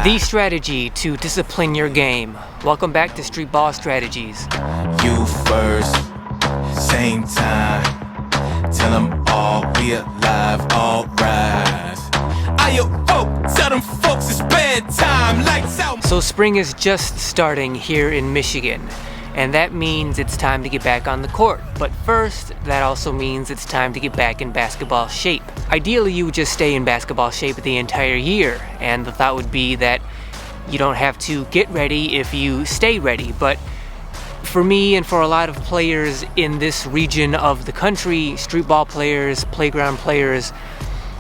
The strategy to discipline your game. Welcome back to Streetball Strategies. You first, same time. Tell them all we alive, all rise. Tell them folks it's bedtime, lights out. So spring is just starting here in Michigan, and that means it's time to get back on the court. But first, that also means it's time to get back in basketball shape. Ideally, you would just stay in basketball shape the entire year, and the thought would be that you don't have to get ready if you stay ready. But for me and for a lot of players in this region of the country, streetball players, playground players,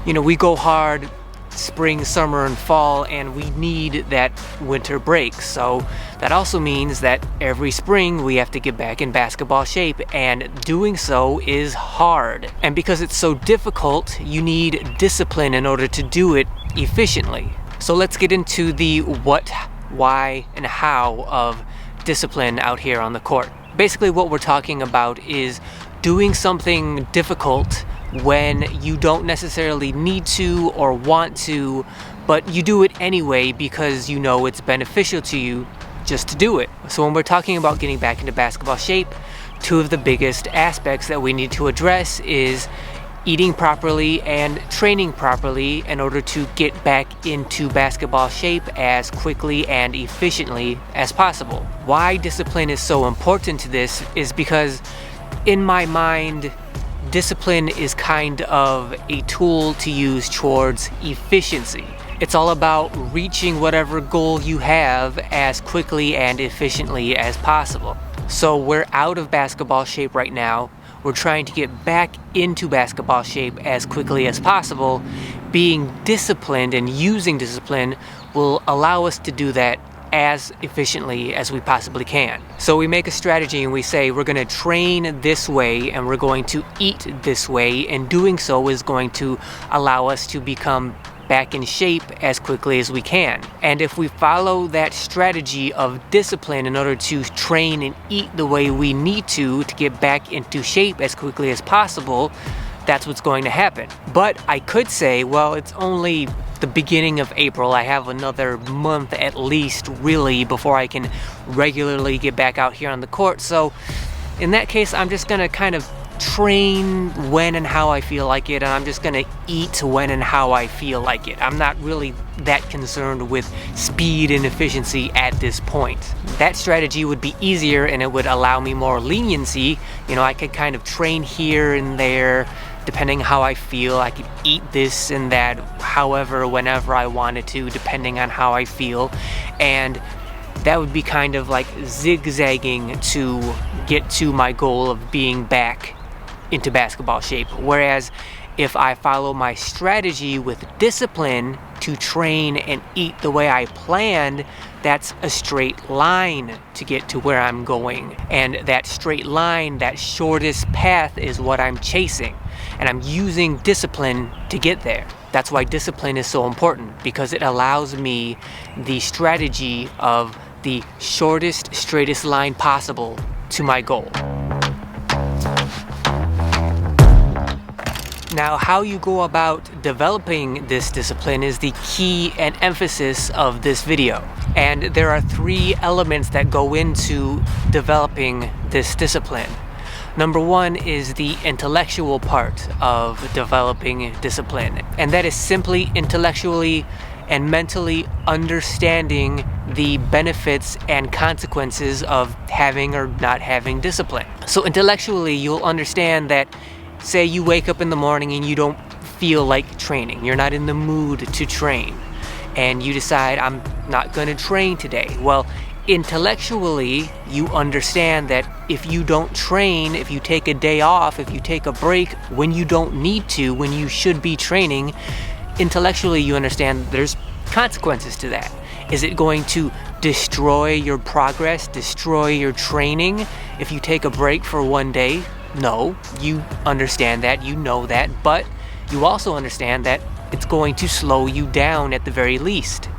we go hard spring, summer, and fall, and we need that winter break. So that also means that every spring we have to get back in basketball shape, and doing so is hard. And because it's so difficult, you need discipline in order to do it efficiently. So let's get into the what, why, and how of discipline out here on the court. Basically what we're talking about is doing something difficult when you don't necessarily need to or want to, but you do it anyway because you know it's beneficial to you just to do it. So when we're talking about getting back into basketball shape, two of the biggest aspects that we need to address is eating properly and training properly in order to get back into basketball shape as quickly and efficiently as possible. Why discipline is so important to this is because in my mind, discipline is kind of a tool to use towards efficiency. It's all about reaching whatever goal you have as quickly and efficiently as possible. So we're out of basketball shape right now. We're trying to get back into basketball shape as quickly as possible. Being disciplined and using discipline will allow us to do that as efficiently as we possibly can. So we make a strategy and we say we're going to train this way and we're going to eat this way, and doing so is going to allow us to become back in shape as quickly as we can. And if we follow that strategy of discipline in order to train and eat the way we need to get back into shape as quickly as possible, that's what's going to happen. But I could say, well, it's only the beginning of April. I have another month at least, really, before I can regularly get back out here on the court. So in that case, I'm just gonna kind of train when and how I feel like it, and I'm just gonna eat when and how I feel like it. I'm not really that concerned with speed and efficiency at this point. That strategy would be easier and it would allow me more leniency. I could kind of train here and there depending how I feel. I could eat this and that however, whenever I wanted to, depending on how I feel. And that would be kind of like zigzagging to get to my goal of being back into basketball shape. Whereas if I follow my strategy with discipline to train and eat the way I planned, that's a straight line to get to where I'm going. And that straight line, that shortest path, is what I'm chasing. And I'm using discipline to get there. That's why discipline is so important, because it allows me the strategy of the shortest, straightest line possible to my goal. Now, how you go about developing this discipline is the key and emphasis of this video. And there are three elements that go into developing this discipline. Number one is the intellectual part of developing discipline, and that is simply intellectually and mentally understanding the benefits and consequences of having or not having discipline. So intellectually, you'll understand that, say you wake up in the morning and you don't feel like training, you're not in the mood to train, and you decide, I'm not going to train today. Well, intellectually, you understand that if you don't train, if you take a day off, if you take a break when you don't need to, when you should be training, intellectually you understand there's consequences to that. Is it going to destroy your progress, destroy your training if you take a break for one day? No, you understand that, you know that, but you also understand that it's going to slow you down at the very least.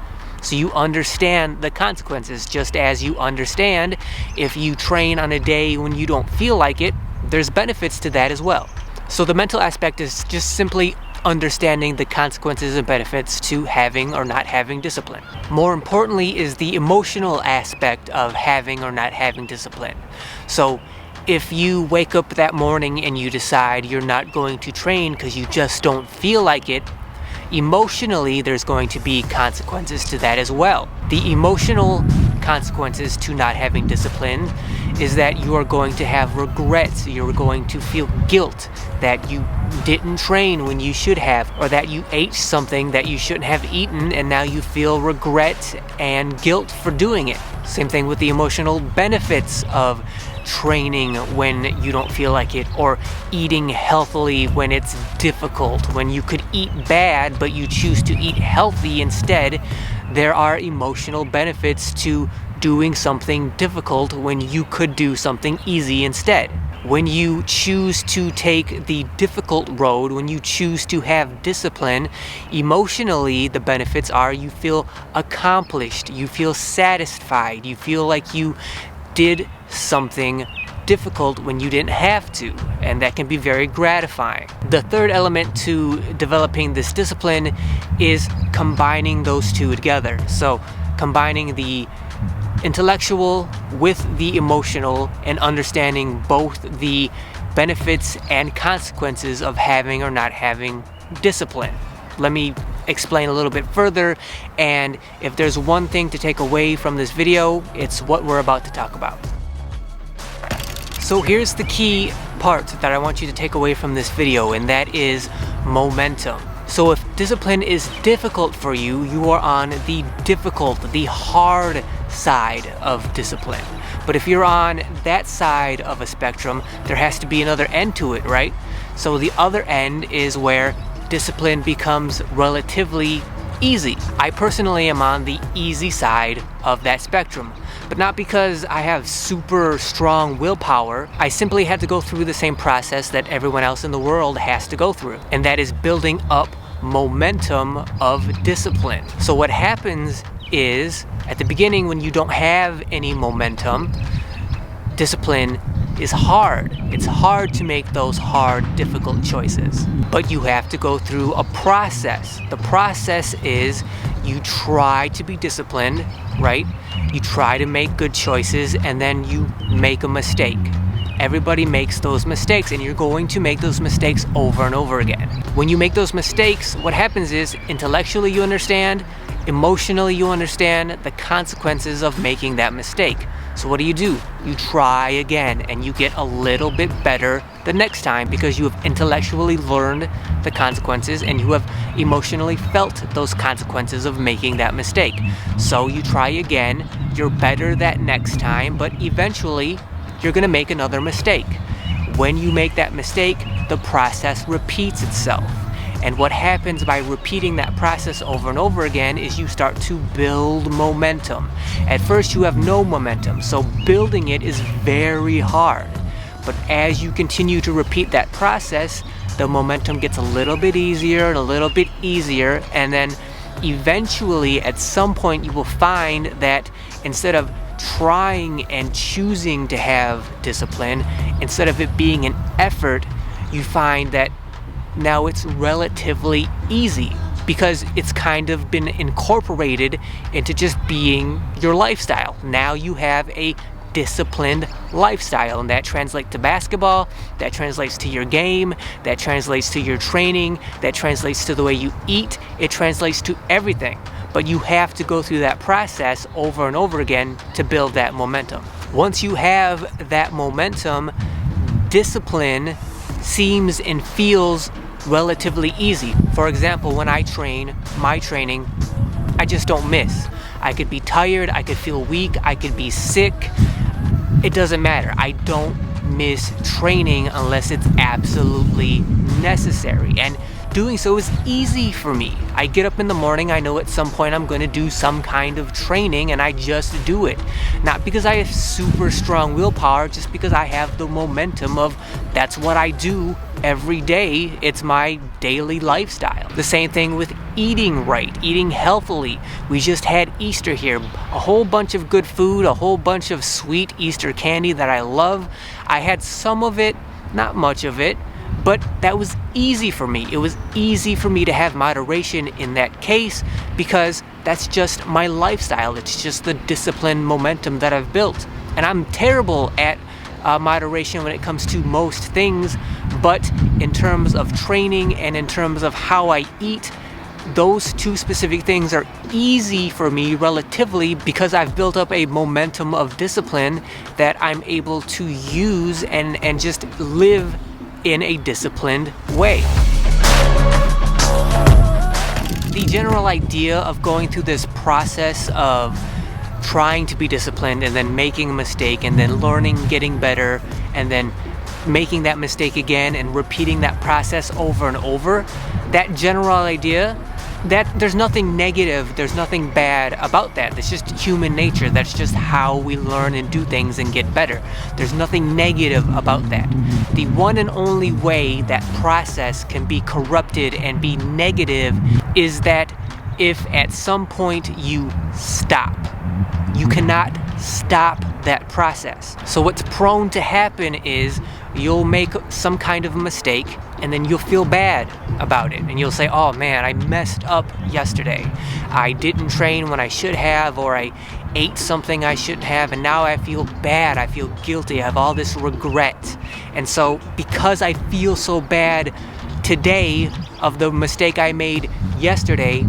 So you understand the consequences, just as you understand if you train on a day when you don't feel like it, there's benefits to that as well. So the mental aspect is just simply understanding the consequences and benefits to having or not having discipline. More importantly is the emotional aspect of having or not having discipline. So if you wake up that morning and you decide you're not going to train because you just don't feel like it, emotionally there's going to be consequences to that as well. The emotional consequences to not having discipline is that you are going to have regrets. You're going to feel guilt that you didn't train when you should have, or that you ate something that you shouldn't have eaten and now you feel regret and guilt for doing it. Same thing with the emotional benefits of training when you don't feel like it, or eating healthily when it's difficult, when you could eat bad but you choose to eat healthy instead. There are emotional benefits to doing something difficult when you could do something easy instead. When you choose to take the difficult road, when you choose to have discipline, emotionally the benefits are you feel accomplished, you feel satisfied, you feel like you did something difficult when you didn't have to, and that can be very gratifying. The third element to developing this discipline is combining those two together. So combining the intellectual with the emotional and understanding both the benefits and consequences of having or not having discipline. Let me explain a little bit further, and if there's one thing to take away from this video, it's what we're about to talk about. So here's the key part that I want you to take away from this video, and that is momentum. So if discipline is difficult for you, you are on the difficult, the hard side of discipline. But if you're on that side of a spectrum, there has to be another end to it, right? So the other end is where discipline becomes relatively easy. I personally am on the easy side of that spectrum, but not because I have super strong willpower. I simply had to go through the same process that everyone else in the world has to go through, and that is building up momentum of discipline. So what happens is, at the beginning when you don't have any momentum, discipline is hard. It's hard to make those hard, difficult choices. But you have to go through a process. The process is you try to be disciplined, right? You try to make good choices, and then you make a mistake. Everybody makes those mistakes, and you're going to make those mistakes over and over again. When you make those mistakes, what happens is intellectually you understand, emotionally you understand the consequences of making that mistake. So what do? You try again, and you get a little bit better the next time because you have intellectually learned the consequences and you have emotionally felt those consequences of making that mistake. So you try again, you're better that next time, but eventually you're gonna make another mistake. When you make that mistake, the process repeats itself. And what happens by repeating that process over and over again is you start to build momentum. At first you have no momentum, so building it is very hard. But as you continue to repeat that process, the momentum gets a little bit easier and a little bit easier, and then eventually at some point you will find that instead of trying and choosing to have discipline, instead of it being an effort, you find that now it's relatively easy because it's kind of been incorporated into just being your lifestyle. Now you have a disciplined lifestyle, and that translates to basketball, that translates to your game, that translates to your training, that translates to the way you eat, it translates to everything. But you have to go through that process over and over again to build that momentum. Once you have that momentum, discipline seems and feels relatively easy. For example, when I train, my training, I just don't miss. I could be tired, I could feel weak, I could be sick. It doesn't matter. I don't miss training unless it's absolutely necessary. And doing so is easy for me. I get up in the morning, I know at some point I'm going to do some kind of training, and I just do it. Not because I have super strong willpower, just because I have the momentum of that's what I do every day. It's my daily lifestyle. The same thing with eating right, eating healthily. We just had Easter here. A whole bunch of good food, a whole bunch of sweet Easter candy that I love. I had some of it, not much of it, But that was easy for me. It was easy for me to have moderation in that case because that's just my lifestyle. It's just the discipline momentum that I've built. And I'm terrible at moderation when it comes to most things, but in terms of training and in terms of how I eat, those two specific things are easy for me relatively because I've built up a momentum of discipline that I'm able to use and just live in a disciplined way. The general idea of going through this process of trying to be disciplined and then making a mistake and then learning, getting better, and then making that mistake again and repeating that process over and over, that general idea, that there's nothing negative, there's nothing bad about that. It's just human nature. That's just how we learn and do things and get better. There's nothing negative about that. The one and only way that process can be corrupted and be negative is that if at some point you stop. You cannot stop that process. So what's prone to happen is you'll make some kind of a mistake and then you'll feel bad about it. And you'll say, oh man, I messed up yesterday. I didn't train when I should have, or I ate something I shouldn't have, and now I feel bad, I feel guilty, I have all this regret. And so because I feel so bad today of the mistake I made yesterday,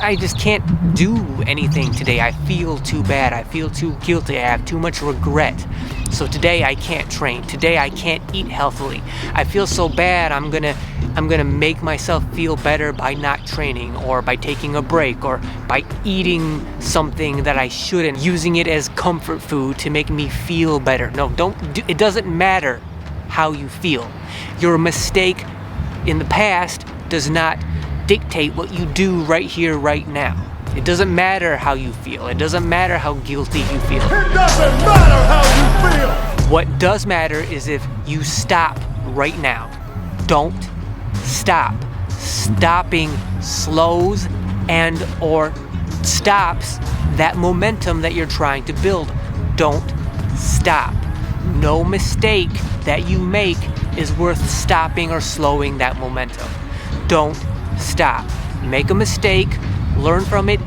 I just can't do anything today. I feel too bad. I feel too guilty. I have too much regret. So today I can't train. Today I can't eat healthily. I feel so bad. I'm gonna make myself feel better by not training, or by taking a break, or by eating something that I shouldn't, using it as comfort food to make me feel better. No, it doesn't matter how you feel. Your mistake in the past does not dictate what you do right here, right now. It doesn't matter how you feel. It doesn't matter how guilty you feel. It doesn't matter how you feel. What does matter is if you stop right now. Don't stop. Stopping slows and or stops that momentum that you're trying to build. Don't stop. No mistake that you make is worth stopping or slowing that momentum. Don't stop. Make a mistake, learn from it,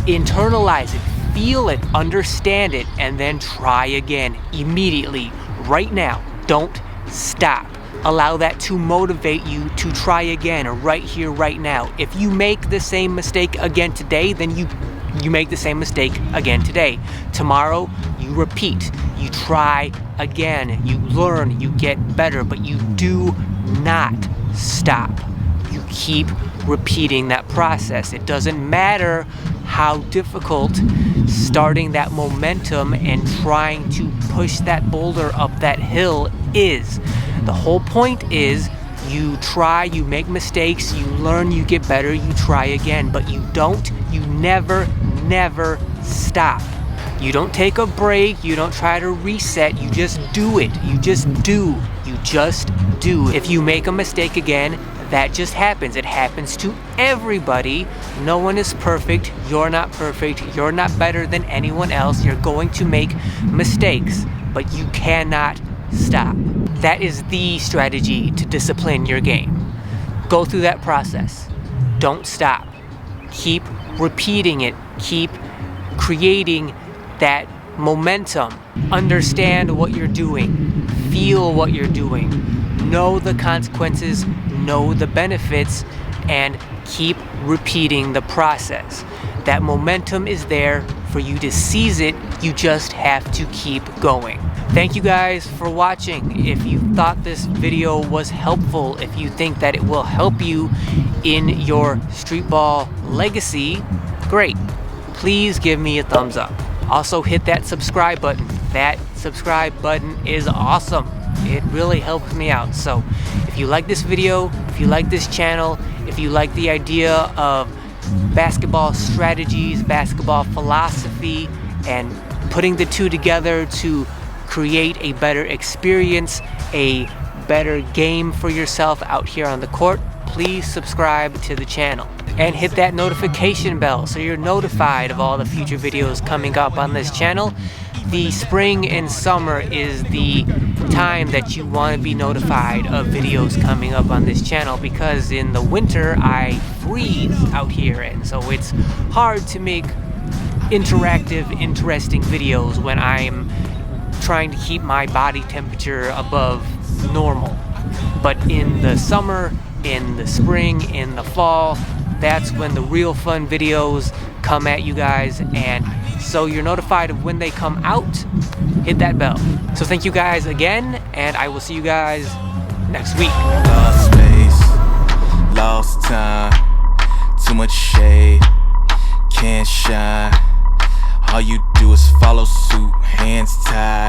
internalize it, feel it, understand it, and then try again immediately, right now. Don't stop. Allow that to motivate you to try again, right here, right now. If you make the same mistake again today, then you make the same mistake again today. Tomorrow, you repeat, you try again, you learn, you get better, but you do not stop. You keep repeating that process. It doesn't matter how difficult starting that momentum and trying to push that boulder up that hill is. The whole point is you try, you make mistakes, you learn, you get better, you try again, but you never stop. You don't take a break, you don't try to reset, you just do it. You just do. If you make a mistake again, that just happens. It happens to everybody. No one is perfect. You're not perfect. You're not better than anyone else. You're going to make mistakes, but you cannot stop. That is the strategy to discipline your game. Go through that process. Don't stop. Keep repeating it. Keep creating that momentum. Understand what you're doing. Feel what you're doing. Know the consequences. Know the benefits, and keep repeating the process. That momentum is there for you to seize it. You just have to keep going. Thank you guys for watching. If you thought this video was helpful, if you think that it will help you in your streetball legacy, great. Please give me a thumbs up. Also hit that subscribe button. That subscribe button is awesome. It really helps me out. So if you like this video, if you like this channel, if you like the idea of basketball strategies, basketball philosophy, and putting the two together to create a better experience, a better game for yourself out here on the court, please subscribe to the channel. and hit that notification bell so you're notified of all the future videos coming up on this channel. The spring and summer is the time that you want to be notified of videos coming up on this channel, because in the winter I freeze out here, and so it's hard to make interactive, interesting videos when I'm trying to keep my body temperature above normal. But in the summer, in the spring, in the fall, that's when the real fun videos come at you guys, and so you're notified of when they come out. Hit that bell. So thank you guys again, and I will see you guys next week. Lost space, lost time, too much shade, can't shine. All you do is follow suit, hands tied.